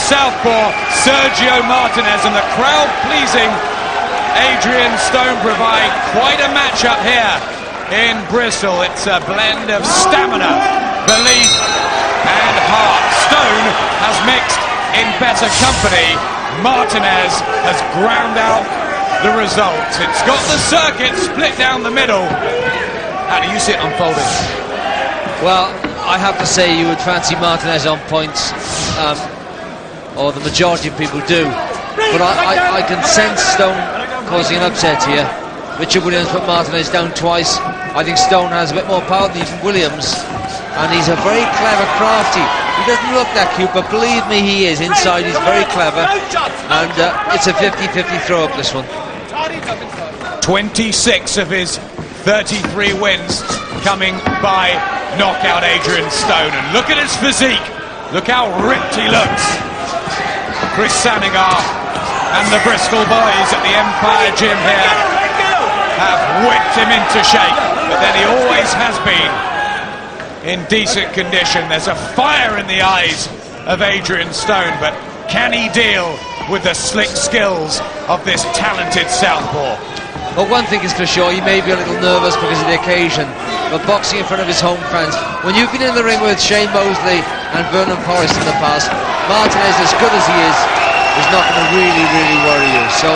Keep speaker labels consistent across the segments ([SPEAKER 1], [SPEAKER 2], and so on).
[SPEAKER 1] southpaw Sergio Martinez, and the crowd-pleasing Adrian Stone provide quite a matchup here in Bristol. It's a blend of stamina, belief and heart. Stone has mixed in better company. Martinez has ground out the results. It's got the circuit split down the middle. How do you see it unfolding?
[SPEAKER 2] Well, I have to say you would fancy Martinez on points, or the majority of people do. But I can sense Stone causing an upset here. Richard Williams put Martinez down twice. I think Stone has a bit more power than even Williams, and he's a very clever, crafty. He doesn't look that cute, but believe me, he is. Inside, he's very clever, and it's a 50-50 throw-up, this one.
[SPEAKER 1] 26 of his 33 wins coming by knockout Adrian Stone, and look at his physique. Look how ripped he looks. Chris Sanigar and the Bristol boys at the Empire Gym here have whipped him into shape, but then he always has been in decent condition. There's a fire in the eyes of Adrian Stone, but can he deal with the slick skills of this talented southpaw?
[SPEAKER 2] Well, one thing is for sure, he may be a little nervous because of the occasion, but boxing in front of his home fans, when you've been in the ring with Shane Mosley and Vernon Forrest in the past, Martinez, as good as he is not going to really worry you. So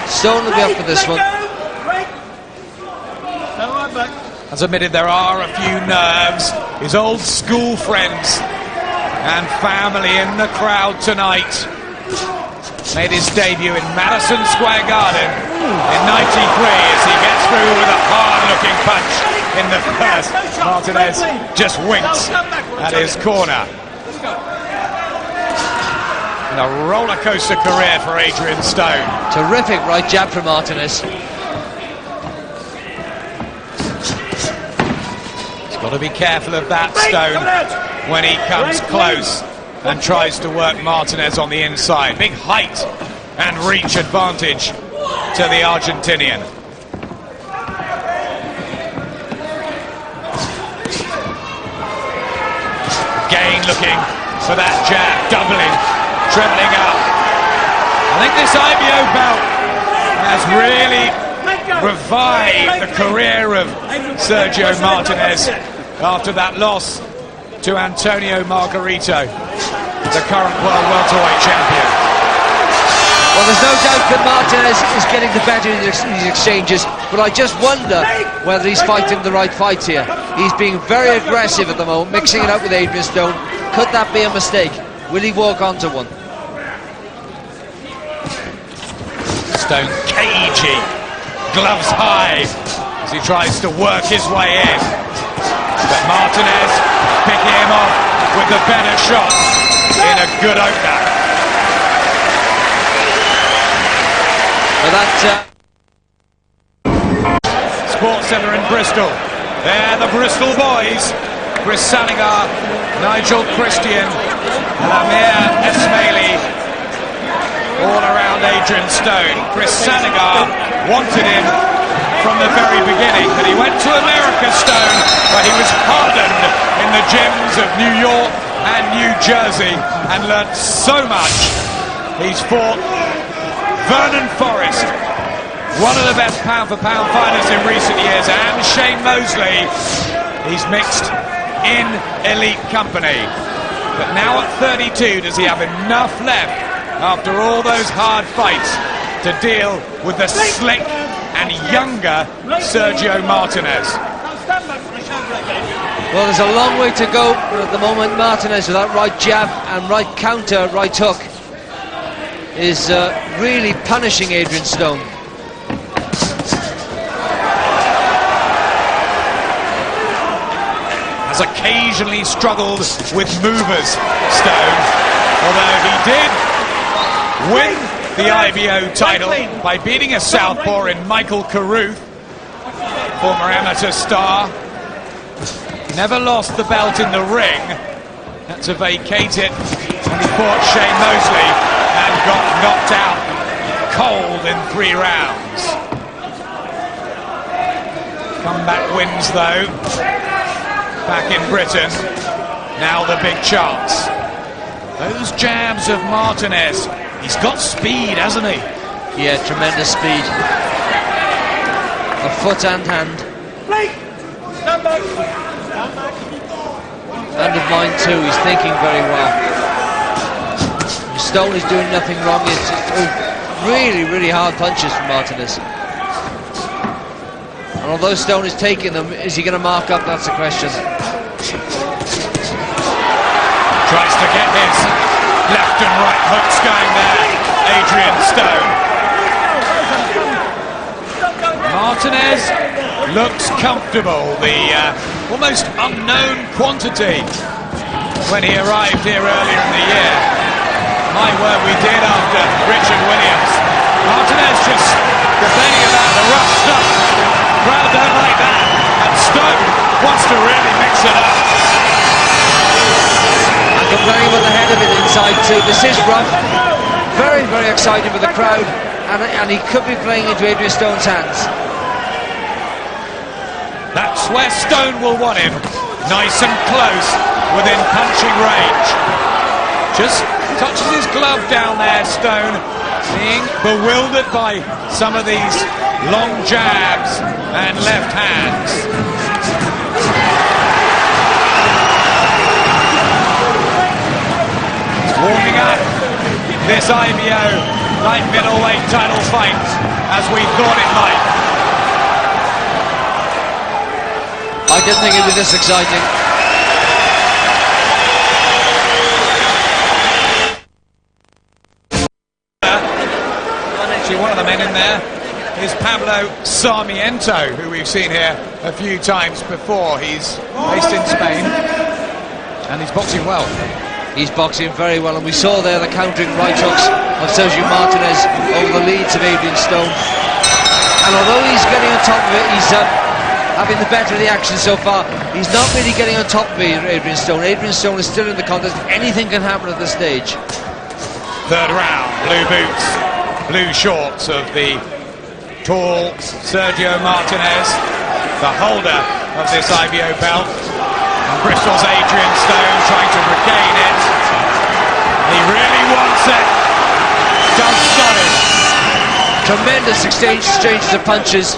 [SPEAKER 2] Stone will be up for this one.
[SPEAKER 1] As admitted, there are a few nerves. His old school friends and family in the crowd tonight. Made his debut in Madison Square Garden in '93 as he gets through with a hard-looking punch in the first. Martinez just winks at his corner. And a roller coaster career for Adrian Stone.
[SPEAKER 2] Terrific right jab from Martinez.
[SPEAKER 1] He's got to be careful of that, Stone, when he comes close and tries to work Martinez on the inside. Big height and reach advantage to the Argentinian. Again looking for that jab, doubling, trebling up. I think this IBO belt has really revived the career of Sergio Martinez after that loss to Antonio Margarito, the current world welterweight champion.
[SPEAKER 2] Well, there's no doubt that Martinez is getting the better in these exchanges, but I just wonder whether he's fighting the right fights here. He's being very aggressive at the moment, mixing it up with Adrian Stone. Could that be a mistake? Will he walk onto one?
[SPEAKER 1] Stone cagey, gloves high as he tries to work his way in. But Martinez picking him off with the better shot in a good opener.
[SPEAKER 2] Well, that
[SPEAKER 1] Sports Centre in Bristol. They're the Bristol boys. Chris Sanigar, Nigel Christian, and Amir Esmaili all around Adrian Stone. Chris Sanigar wanted him from the very beginning, but he went to America, Stone, but he was hardened in the gyms of New York and New Jersey and learnt so much. He's fought Vernon Forrest, one of the best pound-for-pound fighters in recent years, and Shane Mosley. He's mixed in elite company. But now at 32, does he have enough left after all those hard fights to deal with the slick and younger Sergio Martinez?
[SPEAKER 2] Well, there's a long way to go, but at the moment Martinez with that right jab and right counter, right hook, is really punishing Adrian Stone.
[SPEAKER 1] Has occasionally struggled with movers, Stone, although he did win the IBO title by beating a southpaw in Michael Carruth, former amateur star. Never lost the belt in the ring, had to vacate it when he fought Shane Mosley and got knocked out cold in 3 rounds. Comeback wins though, back in Britain. Now the big chance. Those jabs of Martinez. He's got speed, hasn't he?
[SPEAKER 2] Yeah, tremendous speed. Of foot and hand. And of mind too, he's thinking very well. Stone is doing nothing wrong. It's really, really hard punches from Martinez. And although Stone is taking them, is he going to mark up? That's the question.
[SPEAKER 1] Tries to get his left and right hooks going there, Adrian Stone. Martinez looks comfortable, the almost unknown quantity when he arrived here earlier in the year. My word, we did after Richard Williams. Martinez just complaining about the rough stuff. Crowd don't like that, and Stone wants to really mix it up.
[SPEAKER 2] And complaining about the head of it inside too. This is rough. Very, very excited with the crowd, and he could be playing into Adrian Stone's hands.
[SPEAKER 1] That's where Stone will want him, nice and close, within punching range. Just touches his glove down there, Stone, being bewildered by some of these long jabs and left hands. He's warming up this IBO light middleweight title fight as we thought it might.
[SPEAKER 2] I didn't think it'd be this exciting.
[SPEAKER 1] Actually, one of the men in there is Pablo Sarmiento, who we've seen here a few times before. He's based in Spain, and he's boxing well.
[SPEAKER 2] He's boxing very well, and we saw there the countering right hooks of Sergio Martinez over the leads of Adrian Stone. And although he's getting on top of it, he's having the better of the action so far. He's not really getting on top of Adrian Stone. Adrian Stone is still in the contest. Anything can happen at this stage.
[SPEAKER 1] Third round, blue boots, blue shorts of the tall Sergio Martinez, the holder of this IBO belt. And Bristol's Adrian Stone trying to regain it. He really wants it. Does got it.
[SPEAKER 2] Tremendous exchanges of punches.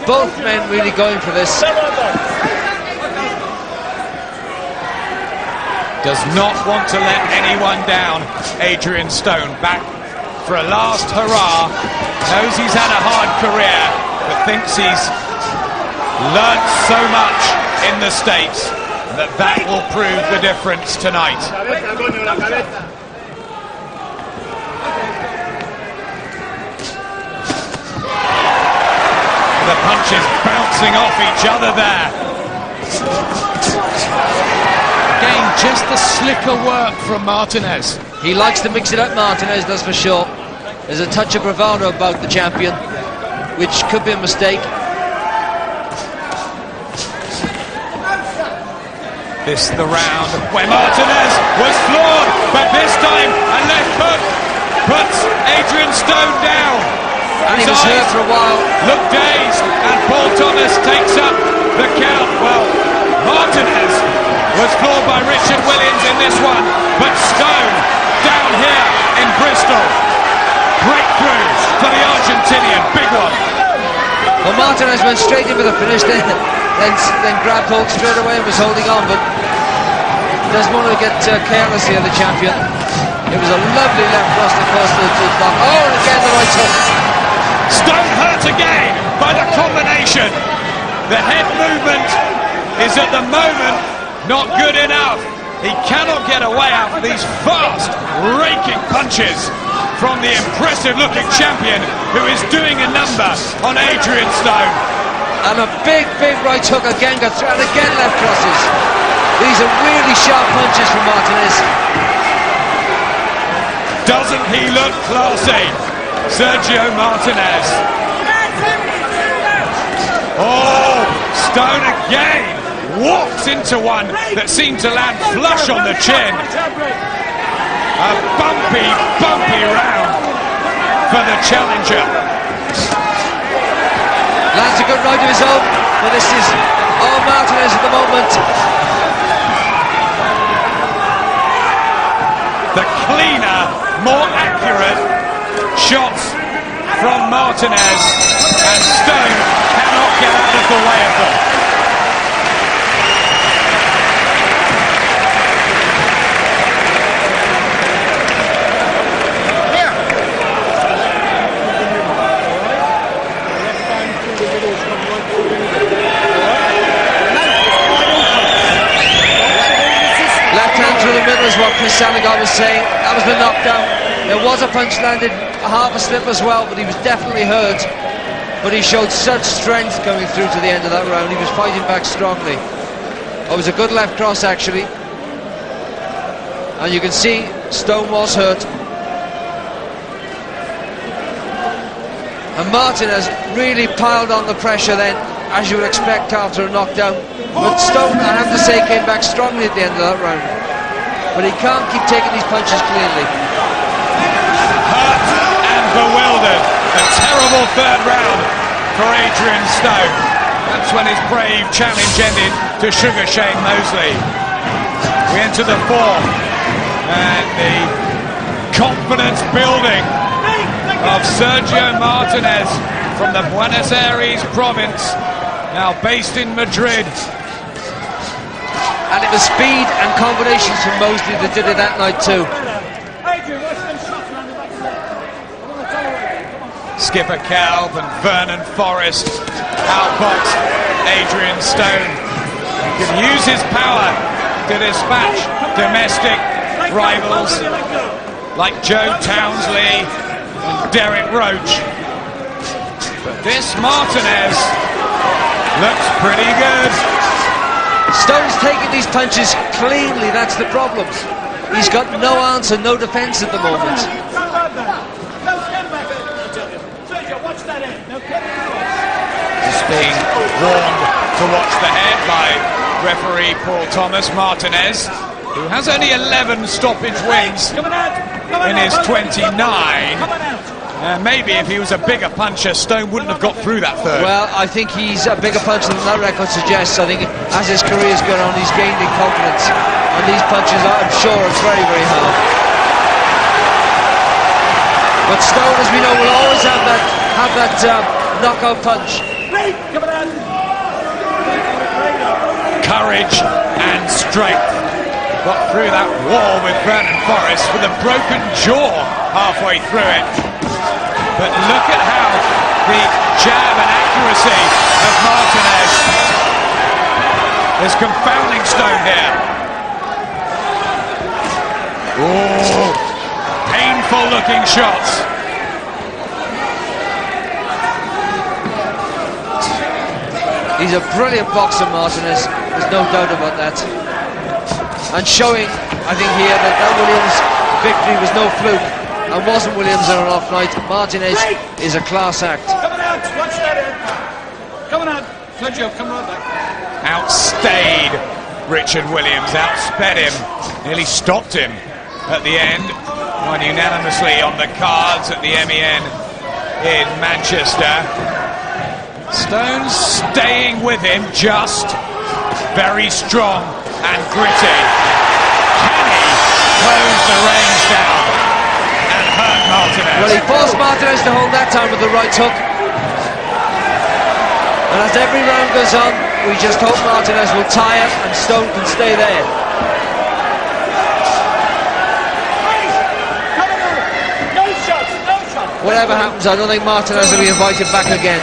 [SPEAKER 2] Both men really going for this.
[SPEAKER 1] Does not want to let anyone down, Adrian Stone. Back for a last hurrah. Knows he's had a hard career, but thinks he's learnt so much in the States that will prove the difference tonight. The punches bouncing off each other there. Again, just the slicker work from Martinez.
[SPEAKER 2] He likes to mix it up, Martinez, that's for sure. There's a touch of bravado about the champion, which could be a mistake.
[SPEAKER 1] This the round where Martinez was floored, but this time a left hook puts Adrian Stone down.
[SPEAKER 2] And he was hurt for a while.
[SPEAKER 1] Look dazed, and Paul Thomas takes up the count. Well, Martinez was floored by Richard Williams in this one, but Stone down here in Bristol. Breakthrough for the Argentinian, big one.
[SPEAKER 2] Well, Martinez went straight in for the finish, then grabbed hold straight away and was holding on, but doesn't want to get careless here, the champion. It was a lovely left thrust across the block. Oh, and again the right hook.
[SPEAKER 1] Stone hurt again by the combination. The head movement is at the moment not good enough. He cannot get away after these fast, raking punches from the impressive-looking champion who is doing a number on Adrian Stone.
[SPEAKER 2] And a big, big right hook again got through, and again left crosses. These are really sharp punches from Martinez.
[SPEAKER 1] Doesn't he look classy? Sergio Martinez. Oh, Stone again walks into one that seemed to land flush on the chin. A bumpy, bumpy round for the challenger.
[SPEAKER 2] Lands a good right of his own, but this is all Martinez at the moment.
[SPEAKER 1] the cleaner, more accurate shots from Martinez, and Stone cannot get out of the way of them.
[SPEAKER 2] Through the middle is what Chris Salinger was saying. That was the knockdown. There was a punch landed, a half a slip as well, but he was definitely hurt. But he showed such strength coming through to the end of that round. He was fighting back strongly. It was a good left cross actually. And you can see Stone was hurt. And Martinez really piled on the pressure then, as you would expect after a knockdown. But Stone, I have to say, came back strongly at the end of that round. But he can't keep taking these punches cleanly.
[SPEAKER 1] Hurt and bewildered. A terrible third round for Adrian Stone. That's when his brave challenge ended to Sugar Shane Mosley. We enter the fourth, and the confidence building of Sergio Martinez from the Buenos Aires province, now based in Madrid.
[SPEAKER 2] And it was speed and combinations from Mosley that did it that night too.
[SPEAKER 1] Skipper Calv and Vernon Forrest outboxed Adrian Stone. He could use his power to dispatch domestic rivals like Joe Townsley and Derek Roach. But this Martinez looks pretty good.
[SPEAKER 2] Stone's taking these punches cleanly, that's the problem. He's got no answer, no defence at the moment.
[SPEAKER 1] Just being warned to watch the head by referee Paul Thomas. Martinez, who has only 11 stoppage wins in his 29. Maybe if he was a bigger puncher, Stone wouldn't have got through that third.
[SPEAKER 2] Well, I think he's a bigger puncher than that record suggests. I think as his career's gone on, he's gained in confidence. And these punches, I'm sure, are very, very hard. But Stone, as we know, will always have that knockout punch.
[SPEAKER 1] Courage and strength. Got through that wall with Vernon Forrest with a broken jaw halfway through it. But look at how the jab and accuracy of Martinez is confounding Stone here. Oh, painful looking shots.
[SPEAKER 2] He's a brilliant boxer, Martinez. There's no doubt about that. And showing, I think here, that Williams victory was no fluke. And wasn't Williams on an off night. Martinez is a class act.
[SPEAKER 3] Coming out, watch that in. Coming out, Sergio, come right back.
[SPEAKER 1] Outstayed Richard Williams, outsped him, nearly stopped him at the end. Won unanimously on the cards at the MEN in Manchester. Stone staying with him, just very strong and gritty. Can he close the range down and hurt Martinez?
[SPEAKER 2] Well, he forced Martinez to hold that time with the right hook. And as every round goes on, we just hope Martinez will tire and Stone can stay there.
[SPEAKER 3] No shots, no shots.
[SPEAKER 2] Whatever happens, I don't think Martinez will be invited back again.